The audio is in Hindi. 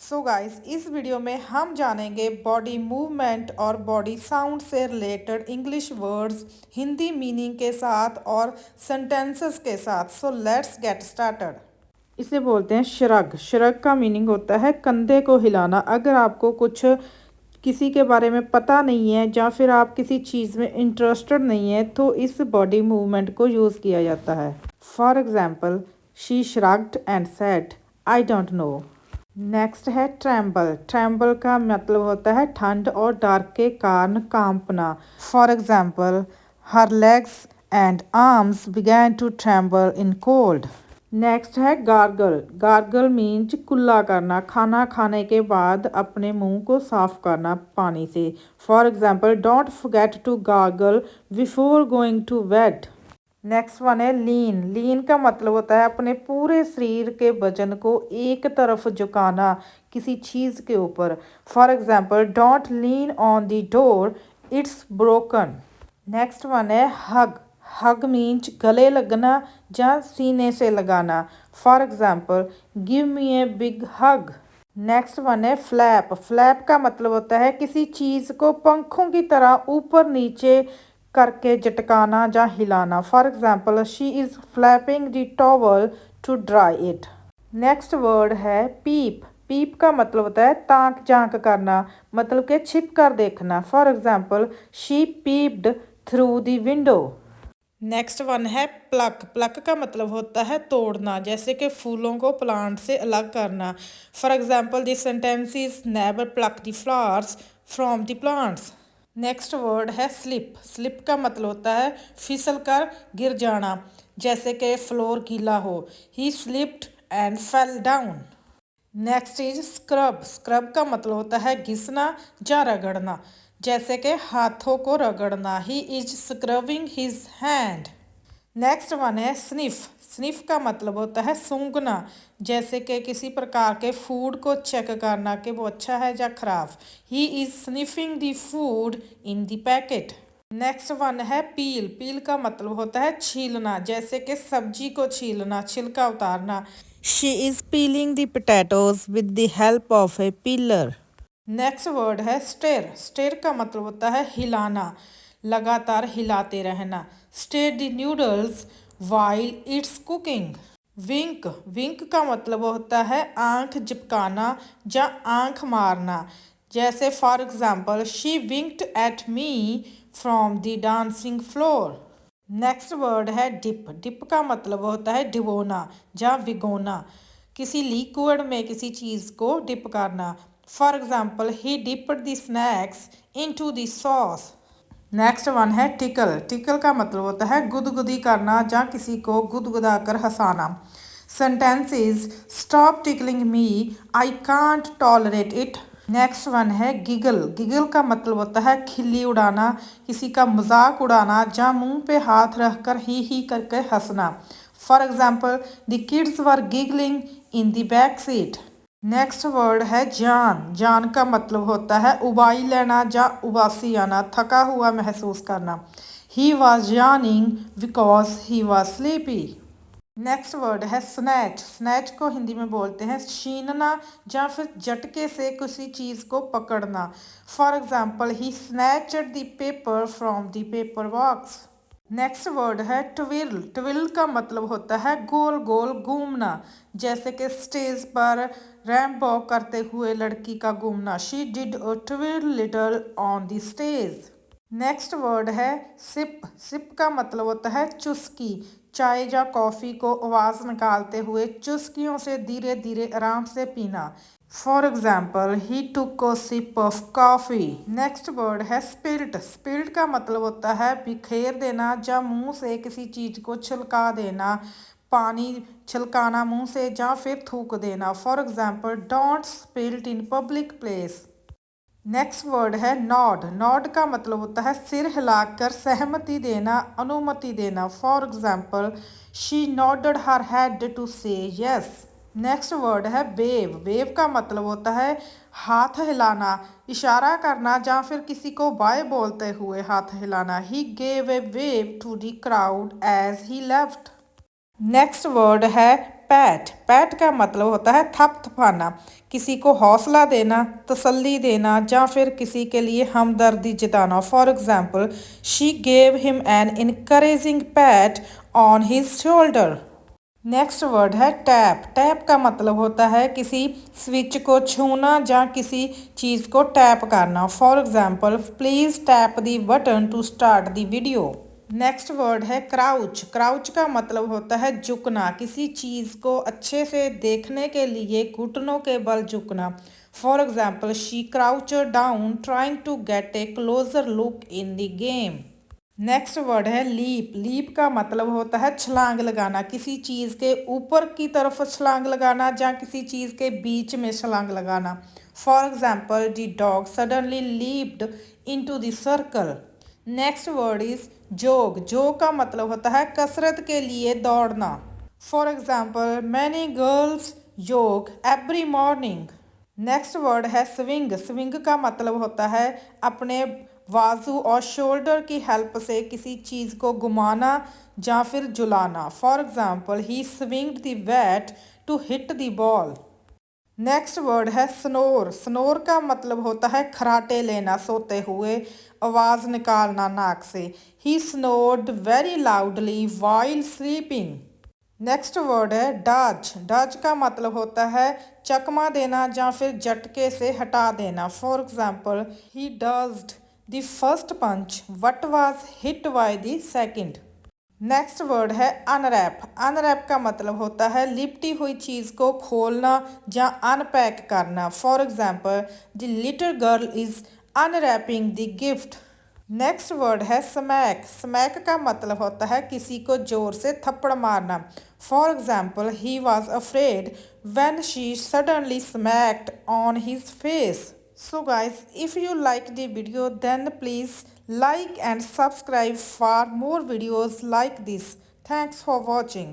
सो गाइस, इस वीडियो में हम जानेंगे बॉडी मूवमेंट और बॉडी साउंड से related English words Hindi meaning के साथ और सेंटेंसेस के साथ। So let's get started. इसे बोलते हैं श्रग। श्रग का मीनिंग होता है कंधे को हिलाना। अगर आपको कुछ किसी के बारे में पता नहीं है या फिर आप किसी चीज़ में इंटरेस्टेड नहीं है तो इस बॉडी मूवमेंट को यूज़ किया जाता है। For example, she shrugged and said, I don't know. Next है ट्रैम्बल। ट्रैम्बल का मतलब होता है ठंड और डर के कारण कांपना। For example, her legs and arms began to tremble in cold. Next है गार्गल। गार्गल मीन्स कुल्ला करना, खाना खाने के बाद अपने मुंह को साफ करना पानी से। For example, don't forget to gargle before going to bed. Next one है लीन। लीन का मतलब होता है अपने पूरे शरीर के वजन को एक तरफ झुकाना किसी चीज़ के ऊपर। For example, don't lean on the door, it's broken. Next one है हग। हग मीन्स गले लगना या सीने से लगाना। For example, give me a big hug. Next one है फ्लैप। फ्लैप का मतलब होता है किसी चीज़ को पंखों की तरह ऊपर नीचे करके झटकाना या हिलाना। For example, she is flapping the towel to dry it. Next word है पीप। पीप का मतलब होता है ताक झांक करना, मतलब कि छिप कर देखना। For example, she peeped through the window. Next one है प्लक। प्लक का मतलब होता है तोड़ना, जैसे कि फूलों को प्लांट से अलग करना। For example, this sentence is never plug the flowers from the plants. Next word है स्लिप। स्लिप का मतलब होता है फिसल कर गिर जाना, जैसे कि फ्लोर गीला हो। ही slipped and fell down. Next is scrub. Scrub का मतलब होता है घिसना या रगड़ना, जैसे कि हाथों को रगड़ना। He is scrubbing his hand. Next one है स्निफ। स्निफ का मतलब होता है सूंघना, जैसे कि किसी प्रकार के फूड को चेक करना कि वो अच्छा है या खराब। He is sniffing the food in the packet. Next one है पील। पील का मतलब होता है छीलना, जैसे कि सब्जी को छीलना, छिलका उतारना। She is piling the potatoes with the help of A pillar. Next word है स्टेर। स्टेर का मतलब होता है हिलाना, लगातार हिलाते रहना। Stir the noodles while it's cooking. Wink. Wink का मतलब होता है आंख झपकाना या आंख मारना, जैसे for example, she winked at me from the dancing floor. Next word है डिप। डिप का मतलब होता है डिबोना या भिगोना, किसी लिक्विड में किसी चीज़ को डिप करना। For example, he dipped the snacks into the sauce. Next one है टिकल। टिकल का मतलब होता है गुदगुदी करना या किसी को गुदगुदा कर हंसाना। Sentence is stop tickling me, I can't tolerate it. Next one है गिगल। गिगल का मतलब होता है खिल्ली उड़ाना, किसी का मजाक उड़ाना या मुंह पे हाथ रखकर ही करके हंसना। For example, the kids were giggling in the back seat. Next word है जान। जान का मतलब होता है उबाई लेना या उबासी आना, थका हुआ महसूस करना। He was yawning because he was sleepy. Next word है स्नैच। स्नैच को हिंदी में बोलते हैं छीनना या फिर झटके से किसी चीज़ को पकड़ना। For example, he snatched the paper from the paper box. Next word है ट्विल। ट्विल का मतलब होता है गोल गोल घूमना, जैसे कि स्टेज पर रैंप वॉक करते हुए लड़की का घूमना। She did a twill little on the stage. Next word है सिप। सिप का मतलब होता है चुस्की, चाय या कॉफ़ी को आवाज़ निकालते हुए चुस्कियों से धीरे धीरे आराम से पीना। For example, he took a sip of coffee. Next word है स्पिल्ट। स्पिल्ट का मतलब होता है बिखेर देना या मुंह से किसी चीज़ को छलका देना, पानी छलकाना मुंह से या फिर थूक देना। For example, don't spilt in public place. Next word है नॉड। नॉड का मतलब होता है सिर हिलाकर सहमति देना, अनुमति देना। For example, she nodded her head to say yes. Next word है वेव। वेव का मतलब होता है हाथ हिलाना, इशारा करना या फिर किसी को बाय बोलते हुए हाथ हिलाना। He gave a wave to the crowd as he left. Next word है पैट। पैट का मतलब होता है थपथपाना, किसी को हौसला देना, तसल्ली देना या फिर किसी के लिए हमदर्दी जताना। For example, she gave him an encouraging PAT on his shoulder. Next word है टैप। टैप का मतलब होता है किसी स्विच को छूना या किसी चीज़ को टैप करना। For example, please tap the button to start the video. Next word है क्राउच। क्राउच का मतलब होता है झुकना, किसी चीज़ को अच्छे से देखने के लिए घुटनों के बल झुकना। For example, she crouched down trying to get a closer look in the game. Next word है लीप। लीप का मतलब होता है छलांग लगाना, किसी चीज़ के ऊपर की तरफ छलांग लगाना या किसी चीज़ के बीच में छलांग लगाना। For example, the dog suddenly leaped into the circle. Next word is जोग। जोग का मतलब होता है कसरत के लिए दौड़ना। फॉर एग्जाम्पल, मैनी गर्ल्स योग एवरी मॉर्निंग। नेक्स्ट वर्ड है स्विंग। स्विंग का मतलब होता है अपने बाजू और शोल्डर की हेल्प से किसी चीज़ को घुमाना या फिर झुलाना। For example, he swinged the bat to hit the ball. Next word है स्नोर। स्नोर का मतलब होता है खराटे लेना, सोते हुए आवाज़ निकालना नाक से। He snored very loudly while sleeping. Next word है डज। डज का मतलब होता है चकमा देना या फिर झटके से हटा देना। For example, he dodged the first punch but was hit by the second. Next word है अनरैप। अनरैप का मतलब होता है लिपटी हुई चीज़ को खोलना या अनपैक करना। For example, the little girl is unwrapping the gift. Next word है स्मैक। स्मैक का मतलब होता है किसी को जोर से थप्पड़ मारना। For example, he was afraid when she suddenly smacked on his face. So guys, if you like the video, then please like and subscribe for more videos like this. Thanks for watching.